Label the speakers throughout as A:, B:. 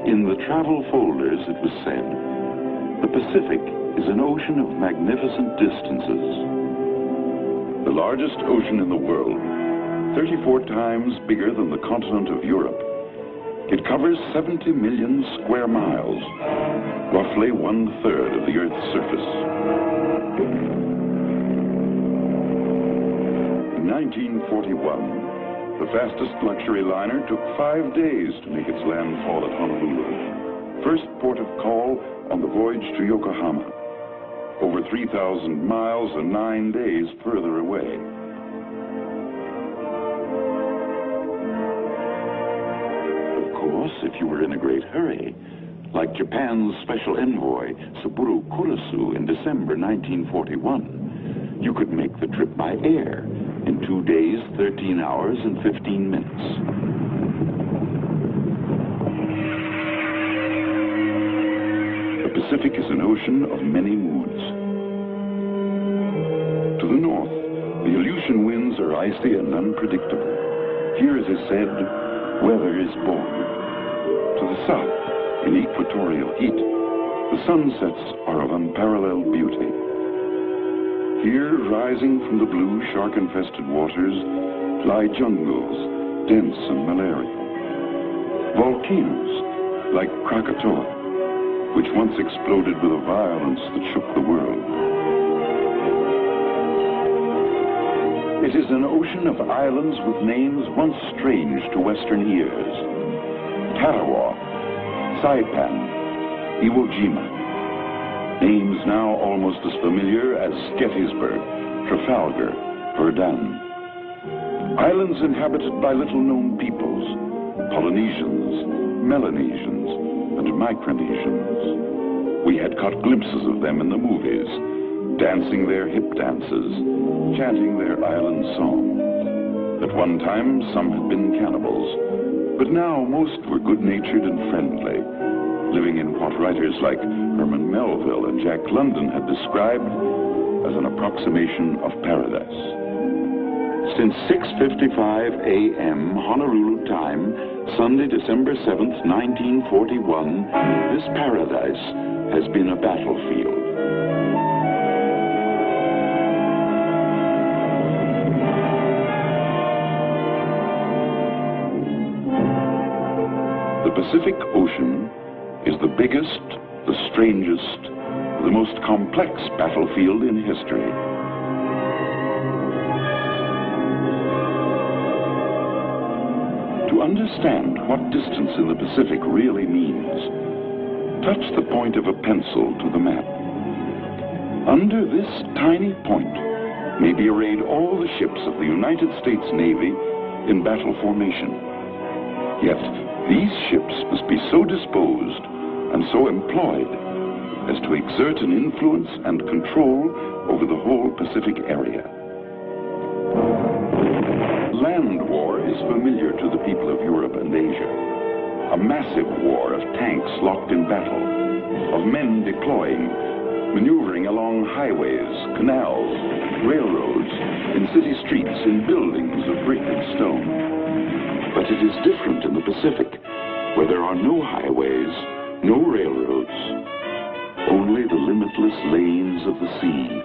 A: In the travel folders, it was said, "The Pacific is an ocean of magnificent distances. The largest ocean in the world, 34 times bigger than the continent of Europe. It covers 70 million square miles, roughly 1/3 of the Earth's surface." In 1941, the fastest luxury liner took 5 days to make its landfall at Honolulu, first port of call on the voyage to Yokohama, over 3,000 miles and 9 days further away. Of course, if you were in a great hurry, like Japan's special envoy, Saburo Kurusu, in December 1941, you could make the trip by air in 2 days, 13 hours, and 15 minutes. The Pacific is an ocean of many moods. To the north, the Aleutian winds are icy and unpredictable. Here, it is said, weather is born. To the south, in equatorial heat, the sunsets are of unparalleled beauty. Here, rising from the blue shark-infested waters, lie jungles, dense and malarial. Volcanoes, like Krakatoa, which once exploded with a violence that shook the world. It is an ocean of islands with names once strange to Western ears. Tarawa, Saipan, Iwo Jima. Names now almost as familiar as Gettysburg, Trafalgar, Verdun. Islands inhabited by little-known peoples, Polynesians, Melanesians, and Micronesians. We had caught glimpses of them in the movies, dancing their hip dances, chanting their island songs. At one time, some had been cannibals, but now most were good-natured and friendly, living in what writers like Herman Melville and Jack London had described as an approximation of paradise. Since 6:55 a.m. Honolulu time, Sunday, December 7th, 1941, this paradise has been a battlefield. The Pacific Ocean is the biggest, the strangest, the most complex battlefield in history. To understand what distance in the Pacific really means, touch the point of a pencil to the map. Under this tiny point may be arrayed all the ships of the United States Navy in battle formation. Yet, these ships must be so disposed and so employed as to exert an influence and control over the whole Pacific area. Land war is familiar to the people of Europe and Asia. A massive war of tanks locked in battle, of men deploying, maneuvering along highways, canals, railroads, in city streets, in buildings of brick and stone. But it is different in the Pacific, where there are no highways, no railroads, only the limitless lanes of the sea.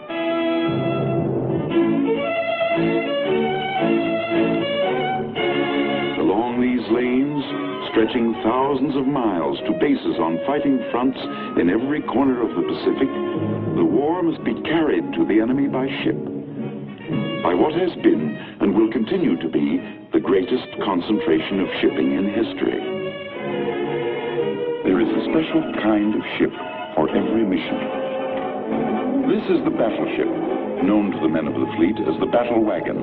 A: Along these lanes, stretching thousands of miles to bases on fighting fronts in every corner of the Pacific, the war must be carried to the enemy by ship, by what has been and will continue to be the greatest concentration of shipping in history. There is a special kind of ship for every mission. This is the battleship, known to the men of the fleet as the battle wagon,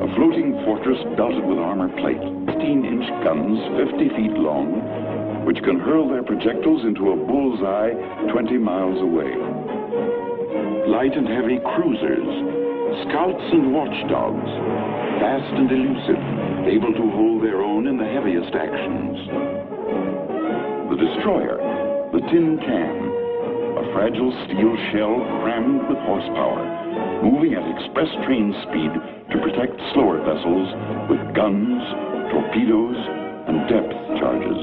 A: a floating fortress belted with armor plate, 15-inch guns 50 feet long, which can hurl their projectiles into a bullseye 20 miles away. Light and heavy cruisers, scouts and watchdogs, fast and elusive, able to hold their own in the heaviest actions. The destroyer, the tin can, a fragile steel shell crammed with horsepower, moving at express train speed to protect slower vessels with guns, torpedoes, and depth charges.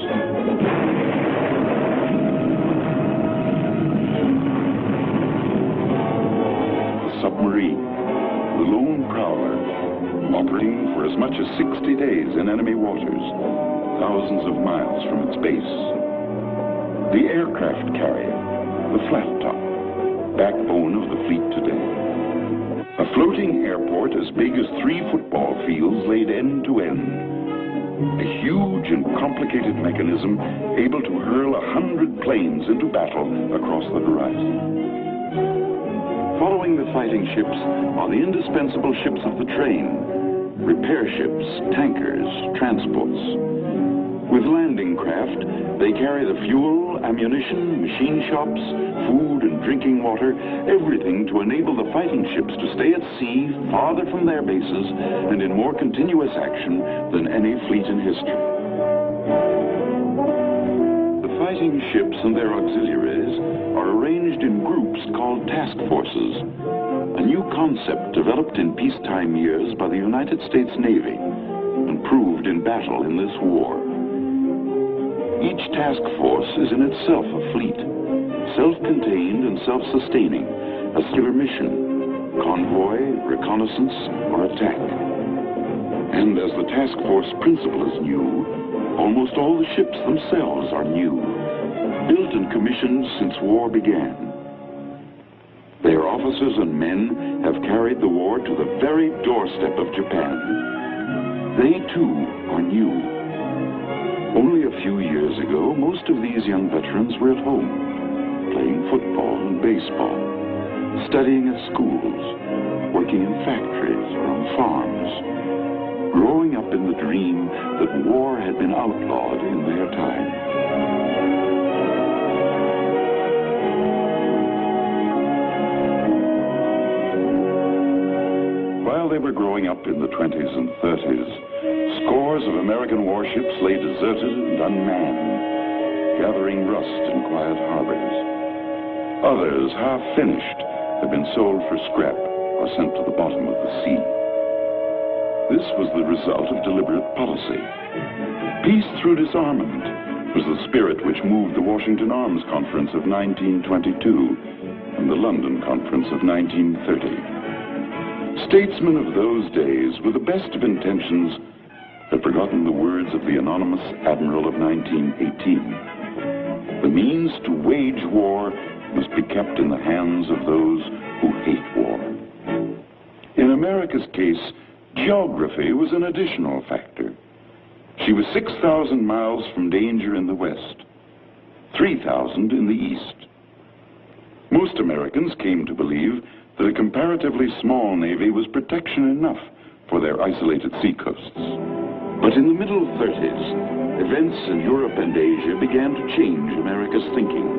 A: submarine, the lone prowler, operating for as much as 60 days in enemy waters, thousands of miles from its base. The aircraft carrier, the flat top, backbone of the fleet today. A floating airport as big as 3 football fields laid end to end. A huge and complicated mechanism able to hurl 100 planes into battle across the horizon. Following the fighting ships are the indispensable ships of the train, repair ships, tankers, transports. With landing craft, they carry the fuel, ammunition, machine shops, food and drinking water, everything to enable the fighting ships to stay at sea, farther from their bases, and in more continuous action than any fleet in history. The fighting ships and their auxiliaries are arranged in groups called task forces, a new concept developed in peacetime years by the United States Navy and proved in battle in this war. Each task force is in itself a fleet, self-contained and self-sustaining, a singular mission, convoy, reconnaissance, or attack. And as the task force principle is new, almost all the ships themselves are new, built and commissioned since war began. Their officers and men have carried the war to the very doorstep of Japan. They too are new. Only a few years ago, most of these young veterans were at home, playing football and baseball, studying at schools, working in factories or on farms, growing up in the dream that war had been outlawed in their time. While they were growing up in the 20s and 30s, scores of American warships lay deserted and unmanned, gathering rust in quiet harbors. Others, half finished, had been sold for scrap or sent to the bottom of the sea. This was the result of deliberate policy. Peace through disarmament was the spirit which moved the Washington Arms Conference of 1922 and the London Conference of 1930. Statesmen of those days, with the best of intentions, had forgotten the words of the anonymous admiral of 1918. The means to wage war must be kept in the hands of those who hate war. In America's case, geography was an additional factor. She was 6,000 miles from danger in the west, 3,000 in the east. Most Americans came to believe that a comparatively small navy was protection enough for their isolated seacoasts. But in the middle 30s, events in Europe and Asia began to change America's thinking.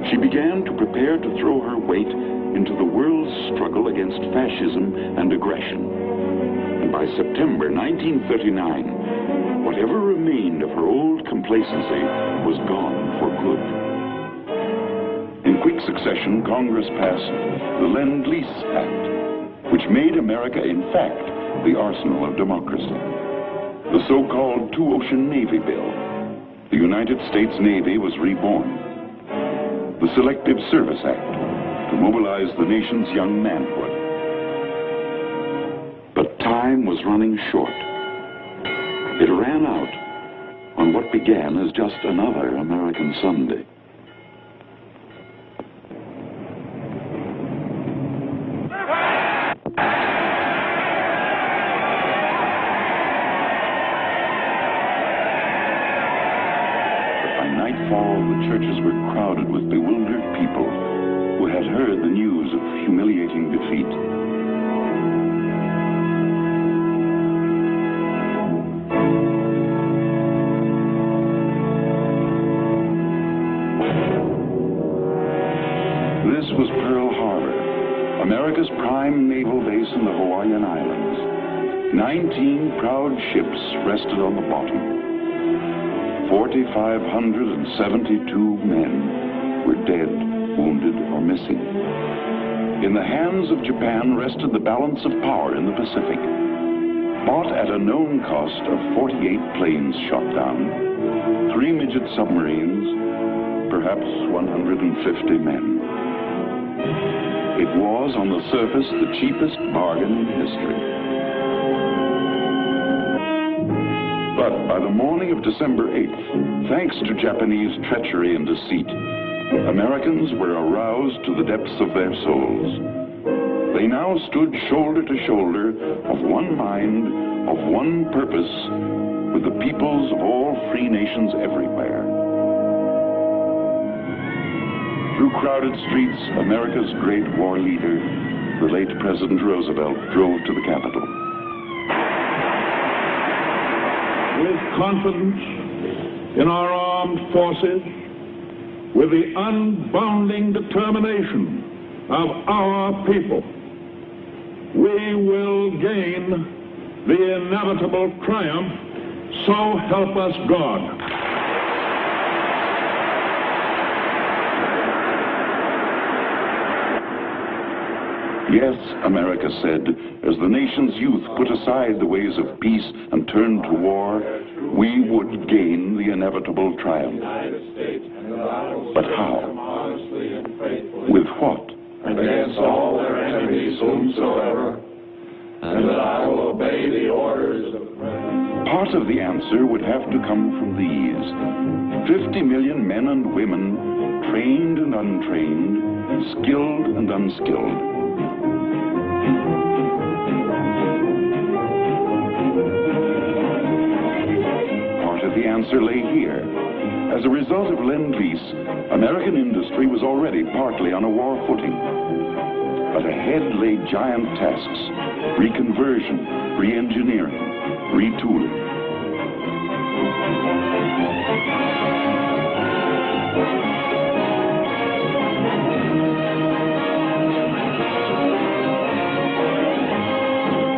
A: She began to prepare to throw her weight into the world's struggle against fascism and aggression. And by September 1939, whatever remained of her old complacency was gone for good. In quick succession, Congress passed the Lend-Lease Act, which made America, in fact, the arsenal of democracy. The so-called Two-Ocean Navy Bill. The United States Navy was reborn. The Selective Service Act, to mobilize the nation's young manhood. But time was running short. It ran out on what began as just another American Sunday. The churches were crowded with bewildered people who had heard the news of humiliating defeat. This was Pearl Harbor, America's prime naval base in the Hawaiian Islands. 19 proud ships rested on the bottom. 4,572 men were dead, wounded, or missing. In the hands of Japan rested the balance of power in the Pacific. Bought at a known cost of 48 planes shot down, 3 midget submarines, perhaps 150 men. It was, on the surface, the cheapest bargain in history. But by the morning of December 8th, thanks to Japanese treachery and deceit, Americans were aroused to the depths of their souls. They now stood shoulder to shoulder, of one mind, of one purpose, with the peoples of all free nations everywhere. Through crowded streets, America's great war leader, the late President Roosevelt, drove to the Capitol.
B: With confidence in our armed forces, with the unbounding determination of our people, we will gain the inevitable triumph, so help us God.
A: Yes, America said, as the nation's youth put aside the ways of peace and turned to war, we would gain the inevitable triumph. But how? With what?
C: Against all their enemies whomsoever, and that I will obey the orders of the President.
A: Part of the answer would have to come from these. 50 million men and women, trained and untrained, skilled and unskilled. Part of the answer lay here. As a result of Lend-Lease, American industry was already partly on a war footing. But ahead lay giant tasks: reconversion, re-engineering, retooling.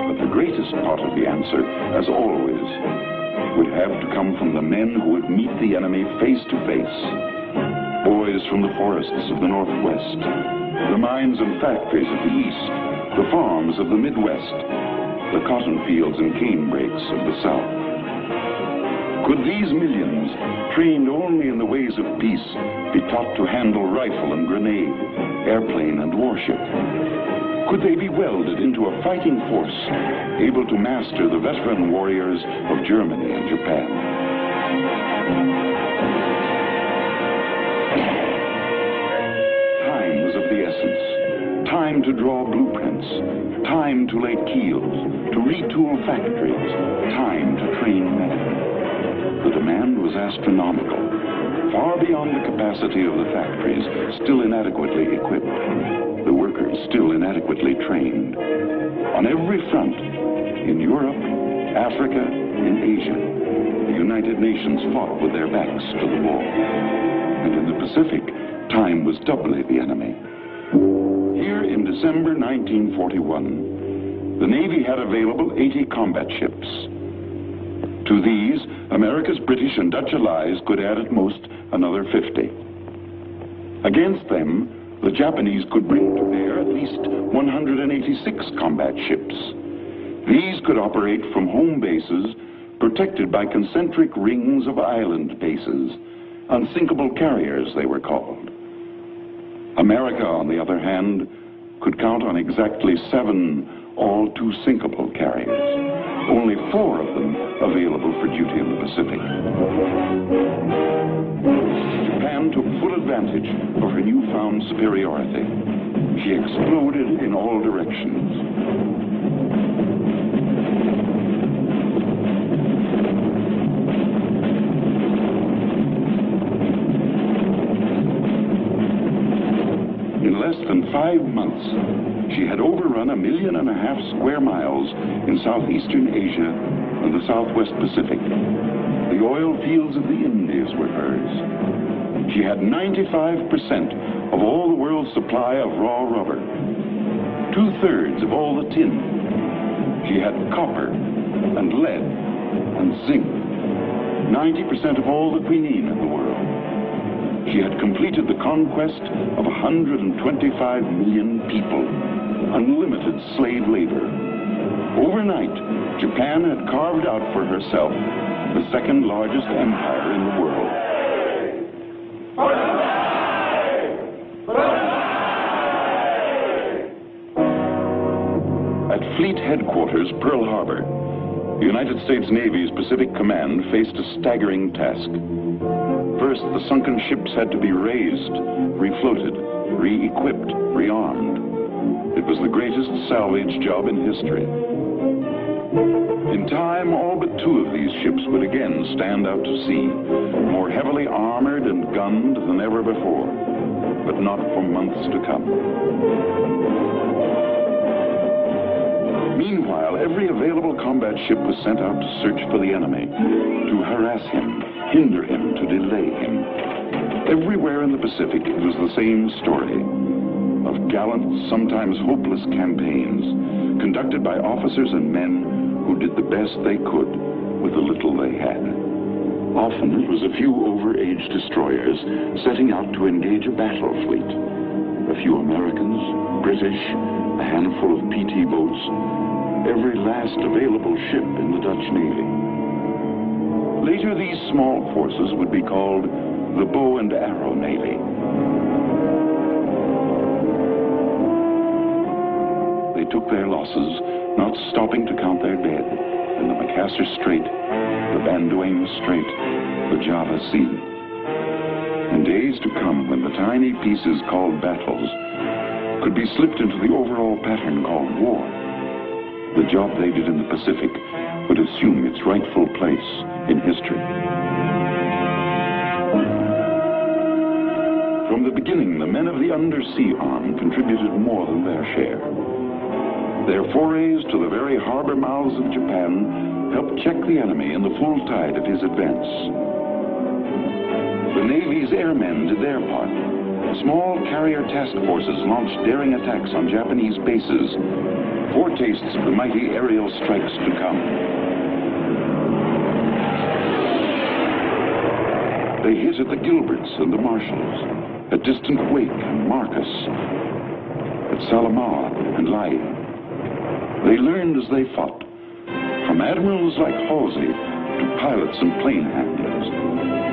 A: But the greatest part of the answer, as always, would have to come from the men who would meet the enemy face to face. Boys from the forests of the Northwest, the mines and factories of the East, the farms of the Midwest, the cotton fields and cane breaks of the South. Could these millions, trained only in the ways of peace, be taught to handle rifle and grenade, airplane and warship? Could they be welded into a fighting force, able to master the veteran warriors of Germany and Japan? Time was of the essence. Time to draw blueprints. Time to lay keels, to retool factories. Time to train men. The demand was astronomical, far beyond the capacity of the factories, still inadequately equipped. The workers still inadequately trained. On every front, in Europe, Africa, in Asia, the United Nations fought with their backs to the wall. And in the Pacific, time was doubly the enemy. Here in December 1941, the Navy had available 80 combat ships. To these, America's British and Dutch allies could add at most another 50. Against them, the Japanese could bring to bear at least 186 combat ships. These could operate from home bases, protected by concentric rings of island bases. Unsinkable carriers, they were called. America, on the other hand, could count on exactly 7 all-too-sinkable carriers. Only 4 of them available for duty in the Pacific. Japan took full advantage of her newfound superiority. She exploded in all directions. In less than 5 months, she had overrun 1.5 million square miles in southeastern Asia and the southwest Pacific. The oil fields of the Indies were hers. She had 95% of all the world's supply of raw rubber, 2/3 of all the tin. She had copper and lead and zinc, 90% of all the quinine in the world. She had completed the conquest of 125 million people, unlimited slave labor. Overnight, Japan had carved out for herself the second largest empire in the world. headquarters, Pearl Harbor, the United States Navy's Pacific Command faced a staggering task. First, the sunken ships had to be raised, refloated, re-equipped, rearmed. It was the greatest salvage job in history. In time, all but 2 of these ships would again stand out to sea, more heavily armored and gunned than ever before, but not for months to come. Meanwhile, every available combat ship was sent out to search for the enemy, to harass him, hinder him, to delay him. Everywhere in the Pacific, it was the same story of gallant, sometimes hopeless campaigns conducted by officers and men who did the best they could with the little they had. Often it was a few overage destroyers setting out to engage a battle fleet. A few Americans, British, a handful of PT boats, every last available ship in the Dutch Navy. Later, these small forces would be called the Bow and Arrow Navy. They took their losses, not stopping to count their dead in the Macassar Strait, the Banduang Strait, the Java Sea. In days to come, when the tiny pieces called battles could be slipped into the overall pattern called war, the job they did in the Pacific would assume its rightful place in history. From the beginning, the men of the undersea arm contributed more than their share. Their forays to the very harbor mouths of Japan helped check the enemy in the full tide of his advance. The Navy's airmen did their part. Small carrier task forces launched daring attacks on Japanese bases, foretastes of the mighty aerial strikes to come. They hit at the Gilberts and the Marshalls, at distant Wake and Marcus, at Salamaua and Lae. They learned as they fought, from admirals like Halsey to pilots and plane handlers.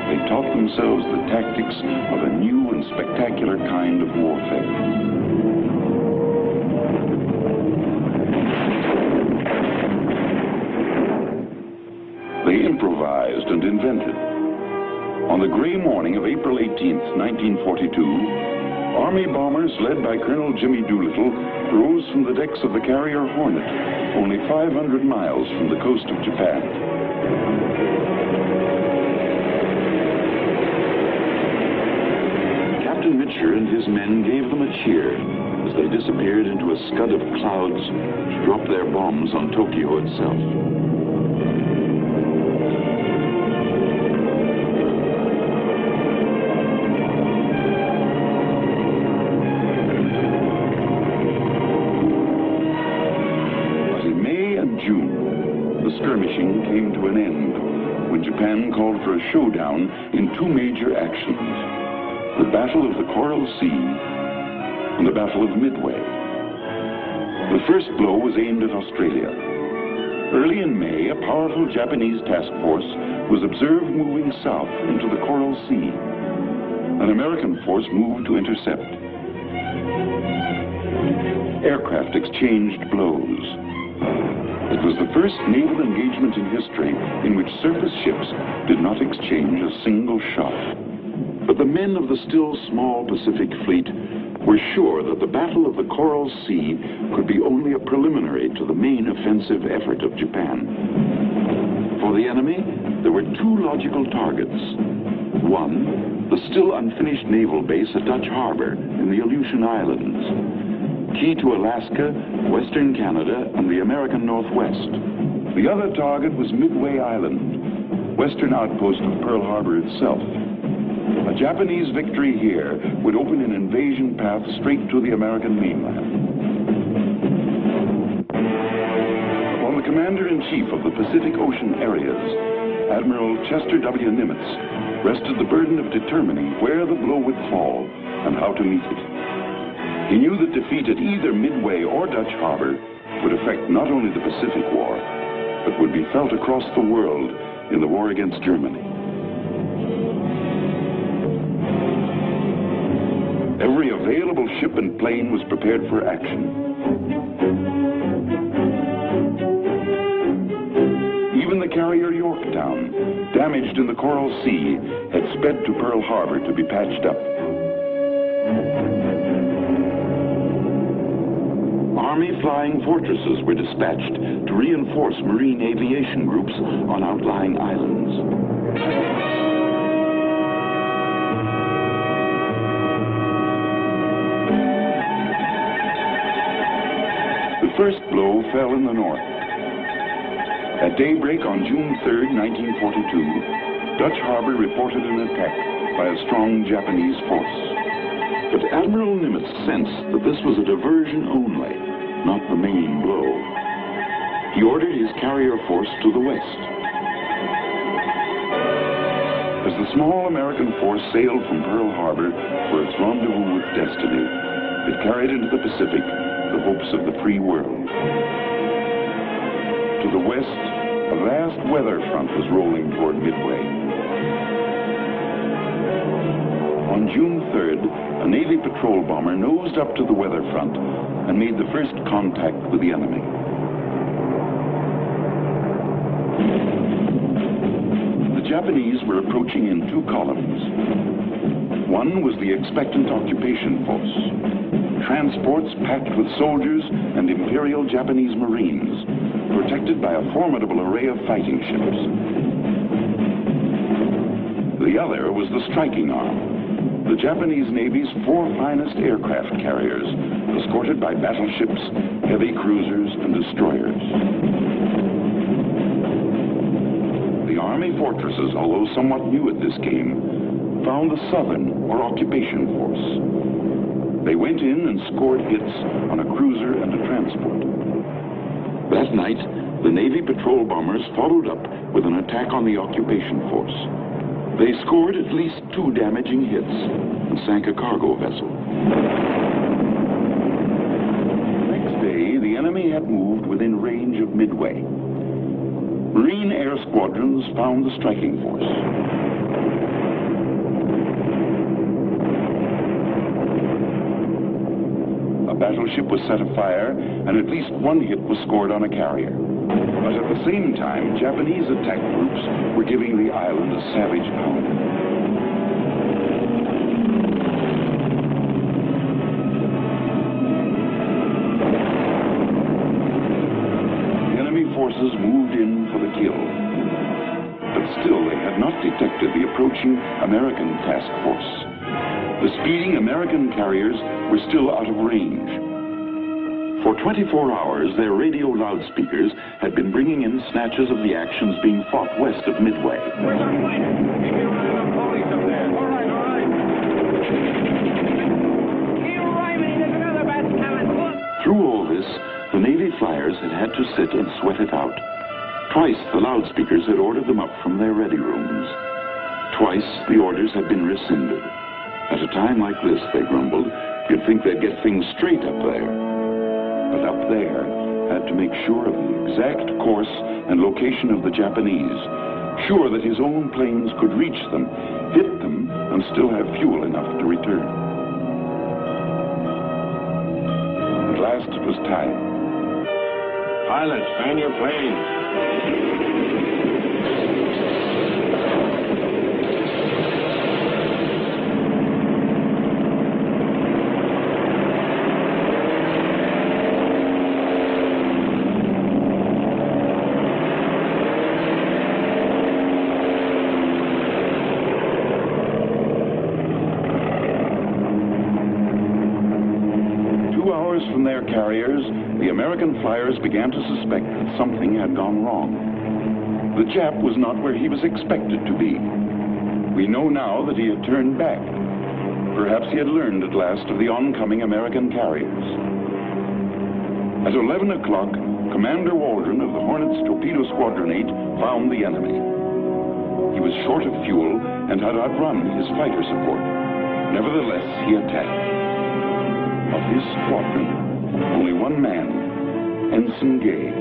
A: They taught themselves the tactics of a new and spectacular kind of warfare. They improvised and invented. On the gray morning of April 18th, 1942, Army bombers led by Colonel Jimmy Doolittle rose from the decks of the carrier Hornet, only 500 miles from the coast of Japan. Captain Mitcher and his men gave them a cheer as they disappeared into a scud of clouds to drop their bombs on Tokyo itself. Skirmishing came to an end when Japan called for a showdown in 2 major actions, the Battle of the Coral Sea and the Battle of Midway. The first blow was aimed at Australia. Early in May, a powerful Japanese task force was observed moving south into the Coral Sea. An American force moved to intercept. Aircraft exchanged blows. It was the first naval engagement in history in which surface ships did not exchange a single shot. But the men of the still small Pacific Fleet were sure that the Battle of the Coral Sea could be only a preliminary to the main offensive effort of Japan. For the enemy, there were 2 logical targets. One, the still unfinished naval base at Dutch Harbor in the Aleutian Islands, key to Alaska, Western Canada, and the American Northwest. The other target was Midway Island, western outpost of Pearl Harbor itself. A Japanese victory here would open an invasion path straight to the American mainland. Upon the Commander-in-Chief of the Pacific Ocean areas, Admiral Chester W. Nimitz, rested the burden of determining where the blow would fall and how to meet it. He knew that defeat at either Midway or Dutch Harbor would affect not only the Pacific War, but would be felt across the world in the war against Germany. Every available ship and plane was prepared for action. carrier Yorktown, damaged in the Coral Sea, had sped to Pearl Harbor to be patched up. Army flying fortresses were dispatched to reinforce Marine aviation groups on outlying islands. The first blow fell in the north. At daybreak on June 3, 1942, Dutch Harbor reported an attack by a strong Japanese force. But Admiral Nimitz sensed that this was a diversion only, not the main blow. He ordered his carrier force to the west. As the small American force sailed from Pearl Harbor for its rendezvous with destiny, it carried into the Pacific the hopes of the free world. To the west, a vast weather front was rolling toward Midway. On June 3rd, a Navy patrol bomber nosed up to the weather front and made the first contact with the enemy. The Japanese were approaching in two columns. One was the expectant occupation force, transports packed with soldiers and Imperial Japanese Marines, protected by a formidable array of fighting ships. The other was the striking arm, the Japanese Navy's four finest aircraft carriers, escorted by battleships, heavy cruisers, and destroyers. The Army fortresses, although somewhat new at this game, found the Southern, or occupation force. They went in and scored hits on a cruiser and a transport. That night, the Navy patrol bombers followed up with an attack on the occupation force. They scored at least 2 damaging hits and sank a cargo vessel. Next day, the enemy had moved within range of Midway. Marine air squadrons found the striking force. A battleship was set afire, and at least 1 hit was scored on a carrier. But at the same time, Japanese attack groups were giving the island a savage pounding. The enemy forces moved in for the kill. But still, they had not detected the approaching American task force. The speeding American carriers were still out of range. For 24 hours, their radio loudspeakers had been bringing in snatches of the actions being fought west of Midway. Through all this, the Navy flyers had to sit and sweat it out. Twice, the loudspeakers had ordered them up from their ready rooms. Twice, the orders had been rescinded. At a time like this, they grumbled, you'd think they'd get things straight up there. But up there had to make sure of the exact course and location of the Japanese, sure that his own planes could reach them, hit them, and still have fuel enough to return. At last it was time.
C: Pilots, man your planes.
A: 2 hours from their carriers, the American flyers began to suspect that something had gone wrong. The Jap was not where he was expected to be. We know now that he had turned back. Perhaps he had learned at last of the oncoming American carriers. At 11 o'clock, Commander Waldron of the Hornet's Torpedo Squadron 8 found the enemy. He was short of fuel and had outrun his fighter support. Nevertheless, he attacked. Of his squadron, only one man, Ensign Gay,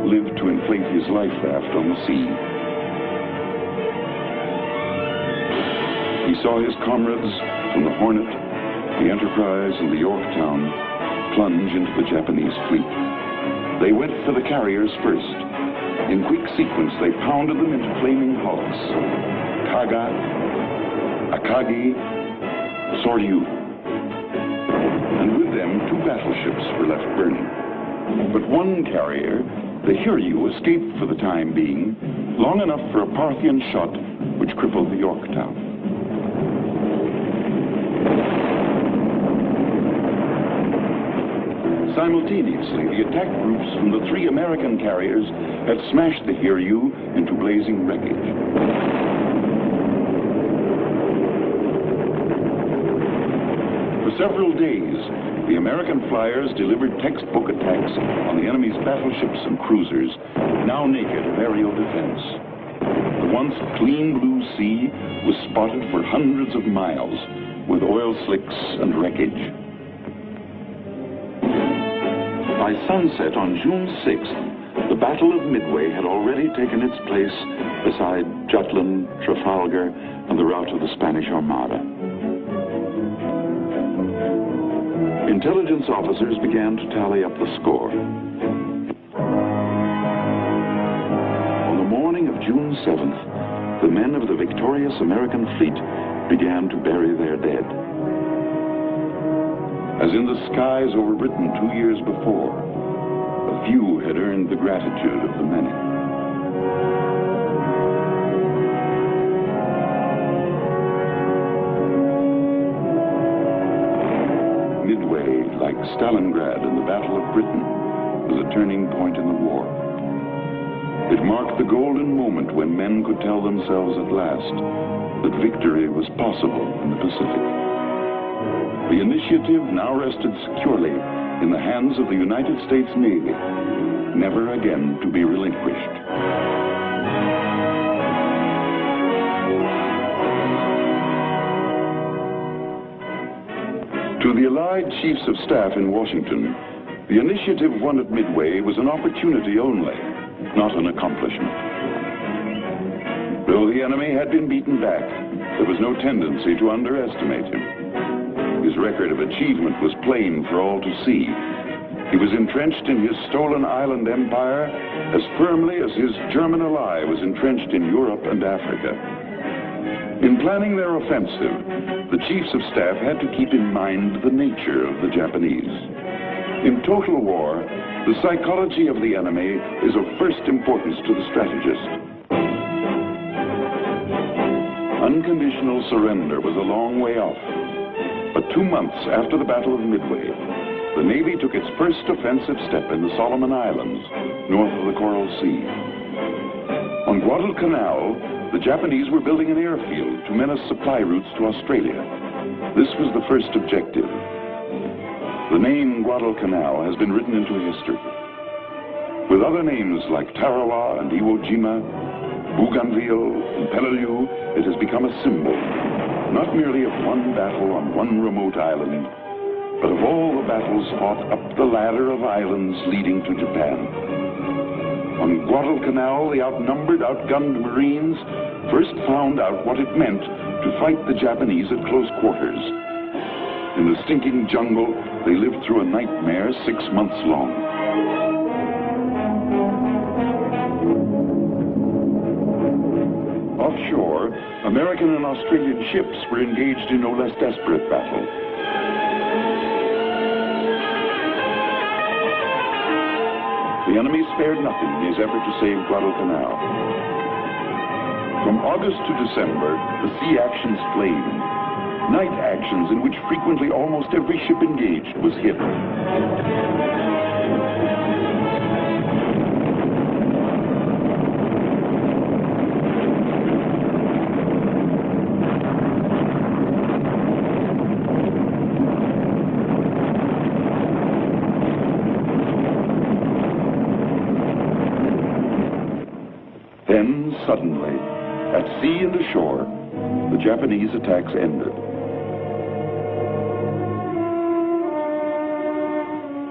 A: lived to inflate his life raft on the sea. He saw his comrades from the Hornet, the Enterprise, and the Yorktown plunge into the Japanese fleet. They went for the carriers first. In quick sequence, they pounded them into flaming hulks. Kaga, Akagi, Soryu. And with them, 2 battleships were left burning. But one carrier, the Hiryu, escaped for the time being, long enough for a Parthian shot which crippled the Yorktown. Simultaneously, the attack groups from the 3 American carriers had smashed the Hiryu into blazing wreckage. For several days, the American flyers delivered textbook attacks on the enemy's battleships and cruisers, now naked of aerial defense. The once clean blue sea was spotted for hundreds of miles with oil slicks and wreckage. By sunset on June 6th, the Battle of Midway had already taken its place beside Jutland, Trafalgar, and the rout of the Spanish Armada. Intelligence officers began to tally up the score. On the morning of June 7th, the men of the victorious American fleet began to bury their dead. As in the skies over Britain 2 years before, a few had earned the gratitude of the many. Midway, like Stalingrad in the Battle of Britain, was a turning point in the war. It marked the golden moment when men could tell themselves at last that victory was possible in the Pacific. The initiative now rested securely in the hands of the United States Navy, never again to be relinquished. To the Allied Chiefs of Staff in Washington, the initiative won at Midway was an opportunity only, not an accomplishment. Though the enemy had been beaten back, there was no tendency to underestimate him. His record of achievement was plain for all to see. He was entrenched in his stolen island empire as firmly as his German ally was entrenched in Europe and Africa. In planning their offensive, the Chiefs of Staff had to keep in mind the nature of the Japanese. In total war, the psychology of the enemy is of first importance to the strategist. Unconditional surrender was a long way off. But 2 months after the Battle of Midway, the Navy took its first offensive step in the Solomon Islands, north of the Coral Sea. On Guadalcanal, the Japanese were building an airfield to menace supply routes to Australia. This was the first objective. The name Guadalcanal has been written into history. With other names like Tarawa and Iwo Jima, Bougainville and Peleliu, it has become a symbol, not merely of one battle on one remote island, but of all the battles fought up the ladder of islands leading to Japan. On Guadalcanal, the outnumbered, outgunned Marines first found out what it meant to fight the Japanese at close quarters. In the stinking jungle, they lived through a nightmare 6 months long. Offshore, American and Australian ships were engaged in no less desperate battle. The enemy spared nothing in his effort to save Guadalcanal. From August to December, the sea actions flamed. Night actions in which frequently almost every ship engaged was hit. Then, suddenly, at sea and ashore, the Japanese attacks ended.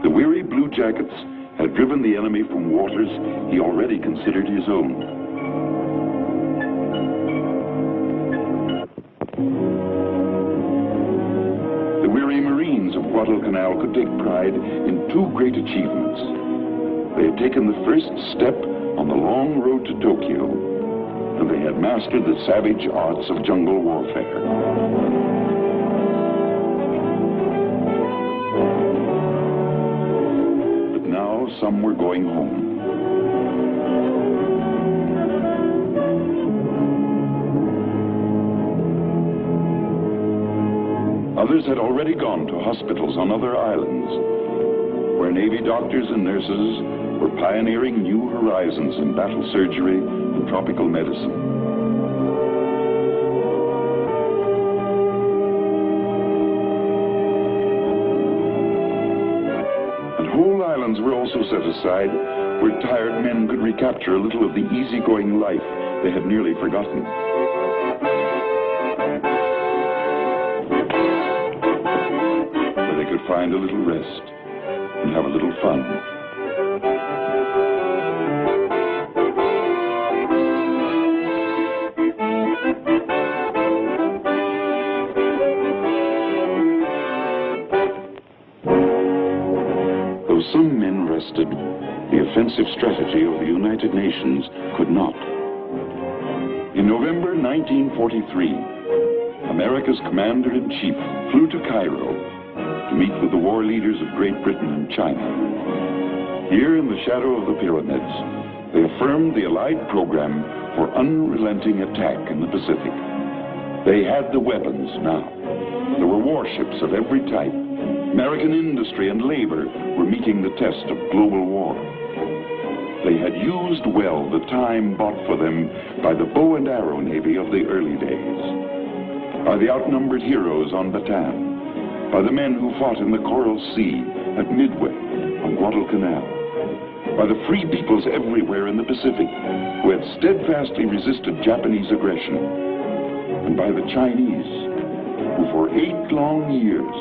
A: The weary Blue Jackets had driven the enemy from waters he already considered his own. The weary Marines of Guadalcanal could take pride in two great achievements. They had taken the first step on the long road to Tokyo, and they had mastered the savage arts of jungle warfare. But now some were going home. Others had already gone to hospitals on other islands, where Navy doctors and nurses were pioneering new horizons in battle surgery and tropical medicine. And whole islands were also set aside where tired men could recapture a little of the easygoing life they had nearly forgotten. Where they could find a little rest and have a little fun. Though some men rested, the offensive strategy of the United Nations could not. In November 1943, America's commander-in-chief flew to Cairo to meet with the war leaders of Great Britain and China. Here in the shadow of the pyramids, they affirmed the Allied program for unrelenting attack in the Pacific. They had the weapons now. There were warships of every type. American industry and labor were meeting the test of global war. They had used well the time bought for them by the bow and arrow navy of the early days, by the outnumbered heroes on Bataan, by the men who fought in the Coral Sea, at Midway, on Guadalcanal, by the free peoples everywhere in the Pacific who had steadfastly resisted Japanese aggression, and by the Chinese who for 8 long years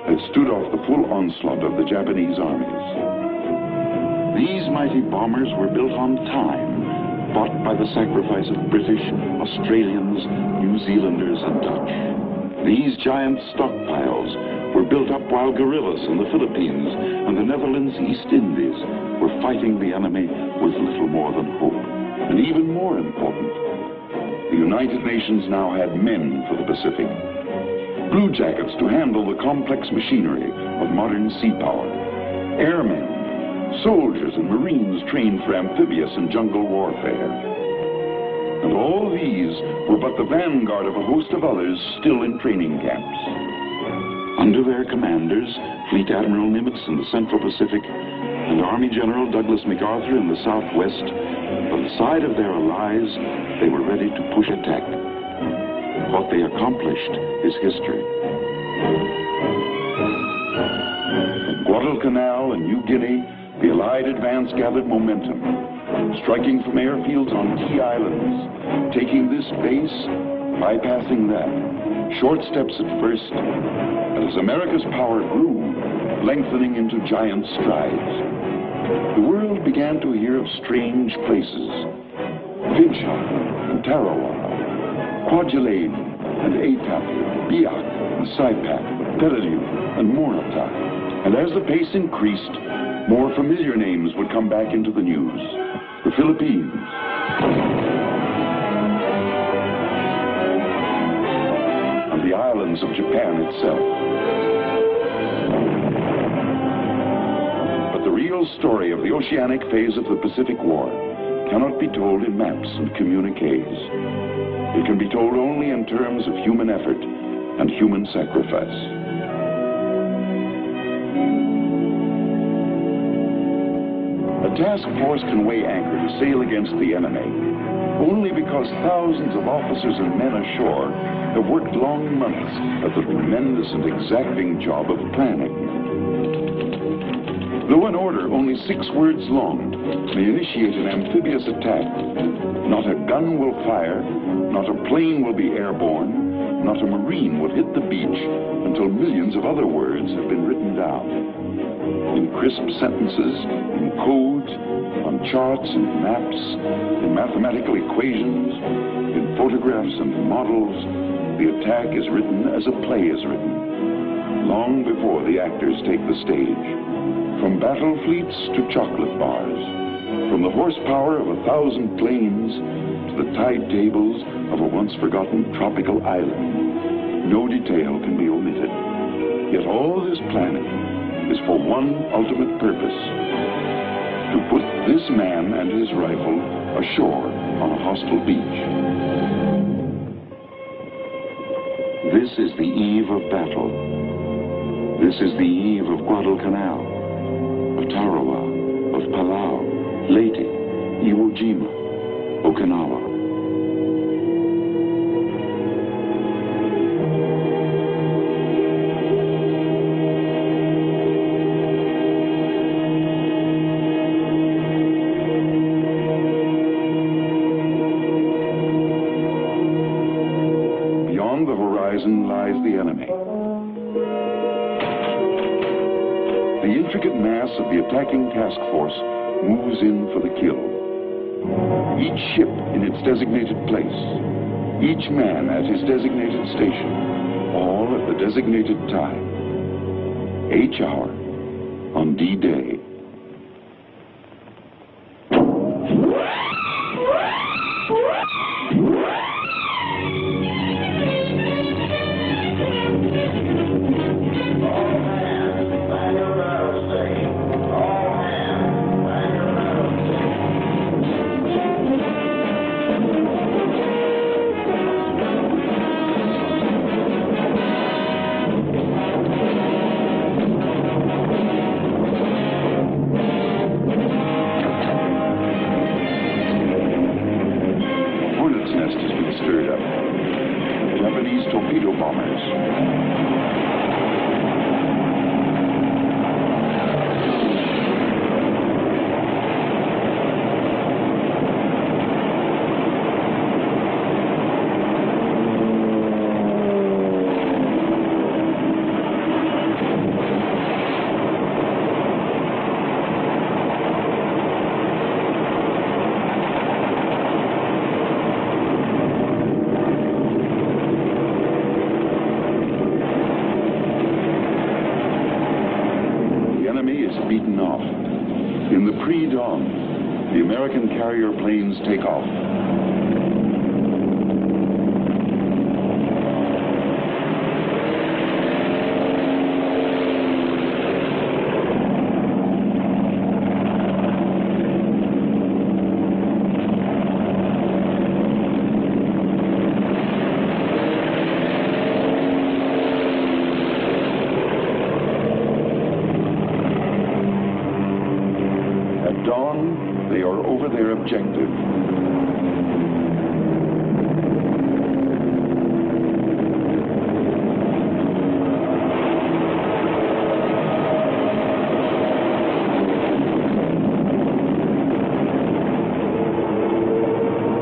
A: had stood off the full onslaught of the Japanese armies. These mighty bombers were built on time, bought by the sacrifice of British, Australians, New Zealanders, and Dutch. These giant stockpiles were built up while guerrillas in the Philippines and the Netherlands East Indies were fighting the enemy with little more than hope. And even more important, the United Nations now had men for the Pacific. Blue jackets to handle the complex machinery of modern sea power. Airmen, soldiers and Marines trained for amphibious and jungle warfare. And all these were but the vanguard of a host of others still in training camps. Under their commanders, Fleet Admiral Nimitz in the Central Pacific and Army General Douglas MacArthur in the Southwest, by the side of their allies, they were ready to push attack. What they accomplished is history. At Guadalcanal and New Guinea, the Allied advance gathered momentum, striking from airfields on key islands, taking this base, bypassing that. Short steps at first, but as America's power grew, lengthening into giant strides, the world began to hear of strange places. Vidja and Tarawa, Kwajalein and Etap, Biak and Saipan, Peleliu and Morata. And as the pace increased, more familiar names would come back into the news. The Philippines, and the islands of Japan itself. But the real story of the oceanic phase of the Pacific War cannot be told in maps and communiques. It can be told only in terms of human effort and human sacrifice. A task force can weigh anchor to sail against the enemy only because thousands of officers and men ashore have worked long months at the tremendous and exacting job of planning. Though an order only 6 words long may initiate an amphibious attack, not a gun will fire, not a plane will be airborne, not a Marine will hit the beach until millions of other words have been written down. In crisp sentences, in codes, on charts and maps, in mathematical equations, in photographs and models, the attack is written as a play is written, long before the actors take the stage. From battle fleets to chocolate bars, from the horsepower of 1,000 planes to the tide tables of a once-forgotten tropical island, no detail can be omitted. Yet all this planning is for one ultimate purpose: to put this man and his rifle ashore on a hostile beach. This is the eve of battle. This is the eve of Guadalcanal, of Tarawa, of Palau, Leyte, Iwo Jima, Okinawa. Beyond the horizon lies the enemy. The intricate mass of the attacking task force moves in for the kill. Each ship in its designated place, each man at his designated station, all at the designated time. H hour on D-Day. Japanese torpedo bombers. Beaten off. In the pre-dawn, the American carrier planes take off. Dawn, they are over their objective.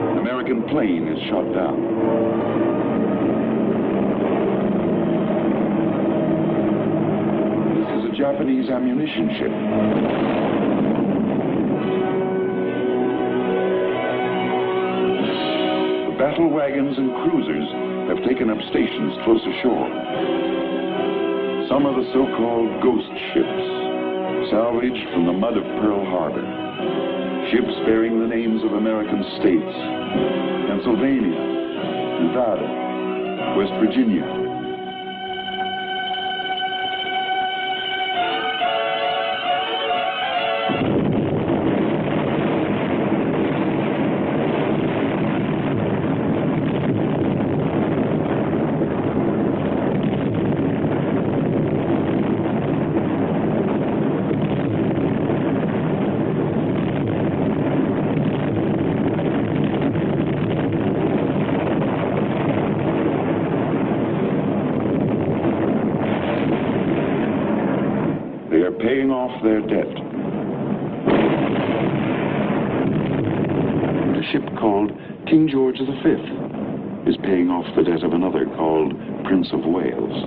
A: An American plane is shot down. This is a Japanese ammunition ship. Battle wagons and cruisers have taken up stations close ashore. Some are the so-called ghost ships, salvaged from the mud of Pearl Harbor. Ships bearing the names of American states: Pennsylvania, Nevada, West Virginia. They are paying off their debt. A ship called King George V is paying off the debt of another called Prince of Wales.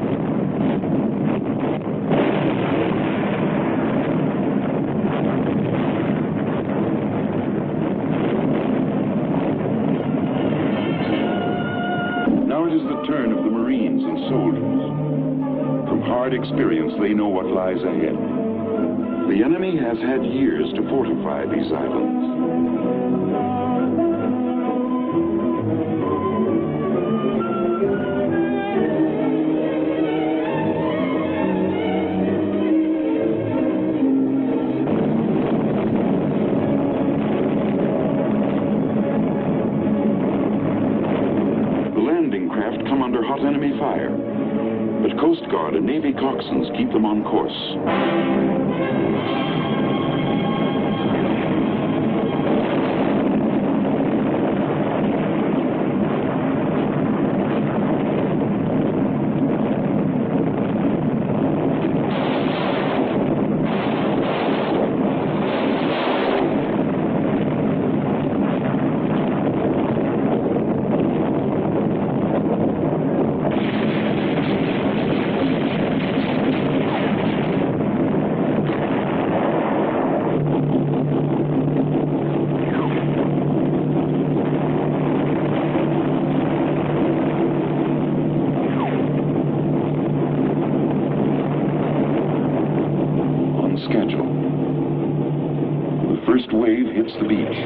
A: Now it it is the turn of the Marines and soldiers. From hard experience, they know what lies ahead. The enemy has had years to fortify these islands. Enemy fire, but Coast Guard and Navy coxswains keep them on course. Wave hits the beach.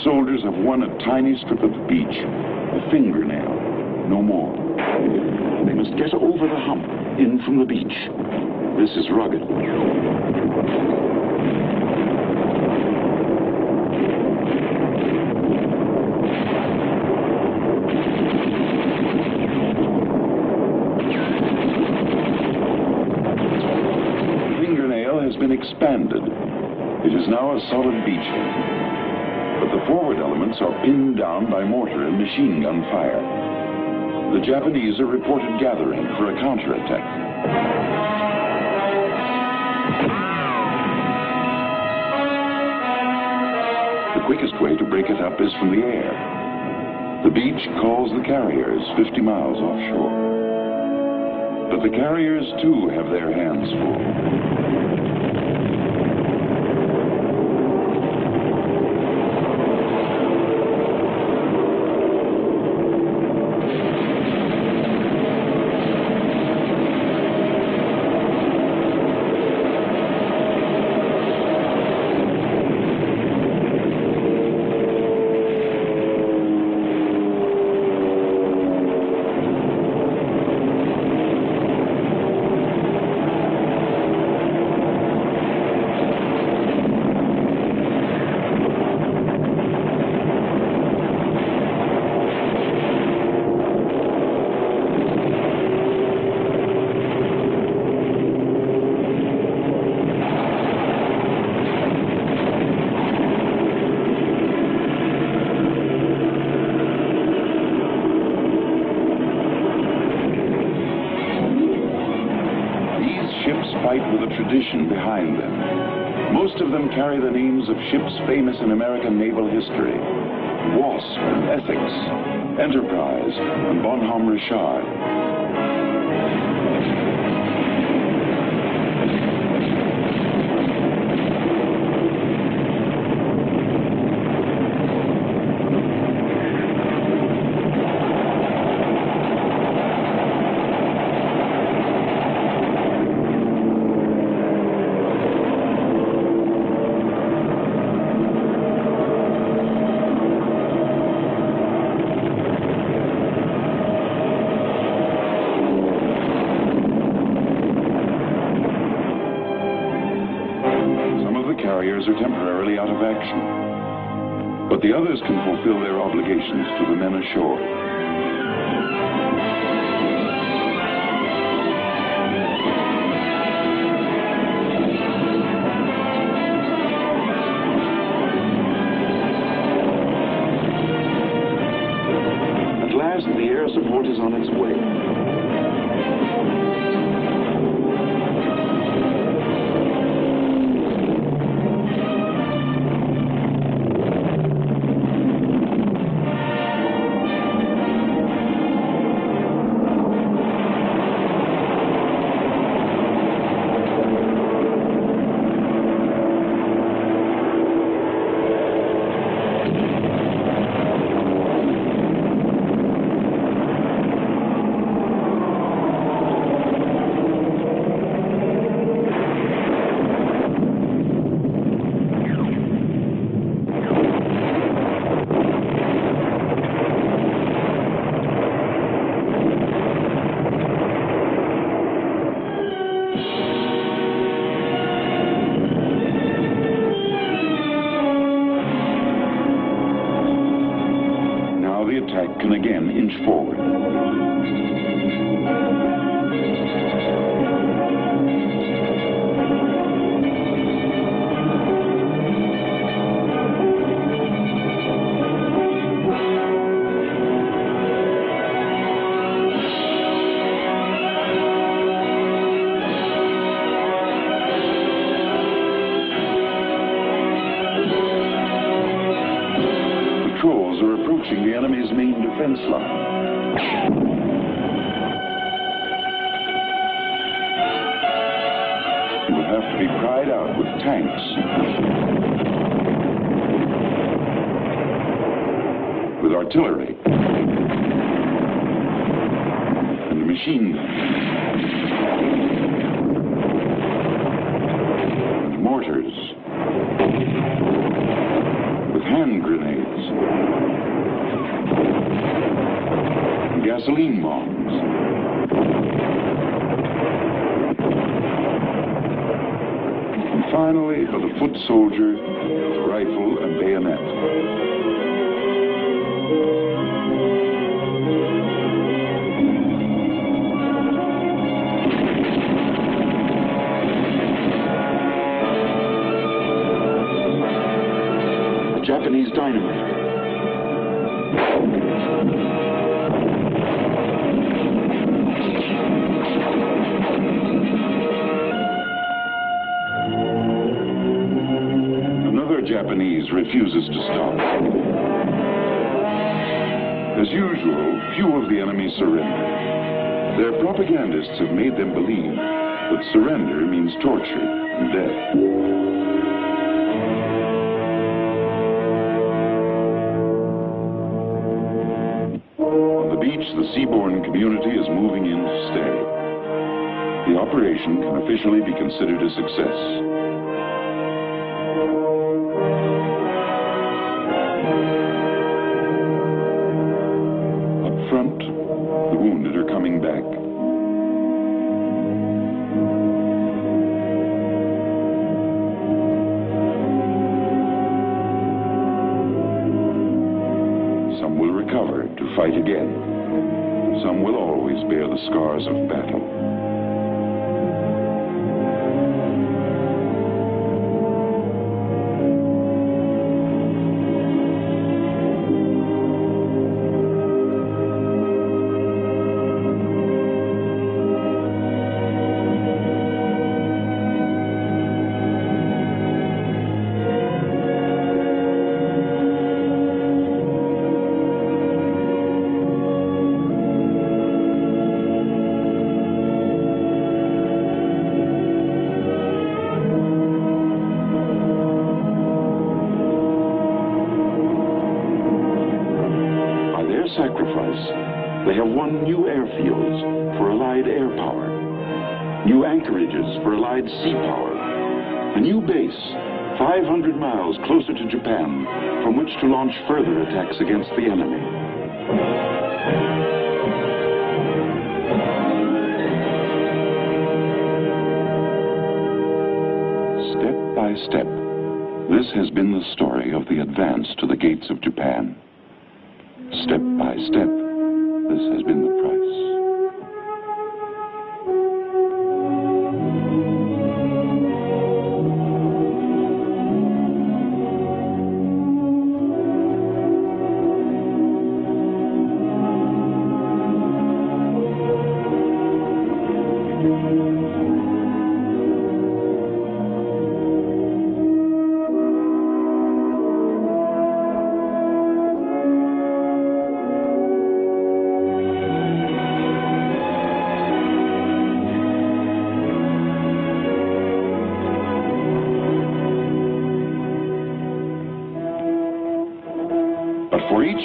A: Soldiers have won a tiny strip of the beach, a fingernail, no more. They must get over the hump, in from the beach. This is rugged. The fingernail has been expanded. It is now a solid beachhead. But the forward elements are pinned down by mortar and machine gun fire. The Japanese are reported gathering for a counterattack. The quickest way to break it up is from the air. The beach calls the carriers 50 miles offshore. But the carriers, too, have their hands full. Fight with a tradition behind them. Most of them carry the names of ships famous in American naval history: Wasp and Essex, Enterprise and Bonhomme Richard. Carriers are temporarily out of action, but the others can fulfill their obligations to the men ashore. At
D: west, the air support is on its way.
A: Can again inch forward. Patrols are approaching the enemy's main defense line. It will have to be pried out with tanks, with artillery, and machine guns, and mortars, with hand grenades, and gasoline bombs. And finally, for the foot soldier, with rifle and bayonet.
D: The Japanese dynamite.
A: Japanese refuses to stop. As usual, few of the enemy surrender. Their propagandists have made them believe that surrender means torture and death. On the beach, the seaborne community is moving in to stay. The operation can officially be considered a success. Fight again. Some will always bear the scars of battle. They have won new airfields for Allied air power, new anchorages for Allied sea power, a new base 500 miles closer to Japan from which to launch further attacks against the enemy. Step by step, this has been the story of the advance to the gates of Japan. Step by step, this has been the price.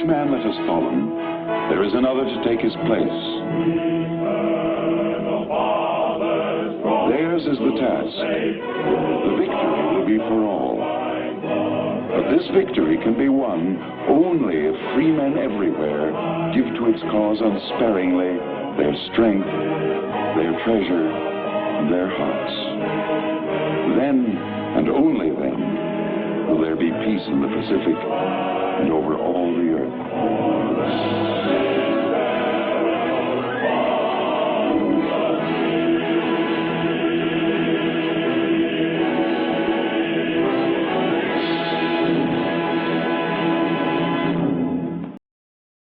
A: man that has fallen, there is another to take his place. Theirs is the task. The victory will be for all. But this victory can be won only if free men everywhere give to its cause unsparingly their strength, their treasure, and their hearts. Then, and only then, will there be peace in the Pacific and over all the earth.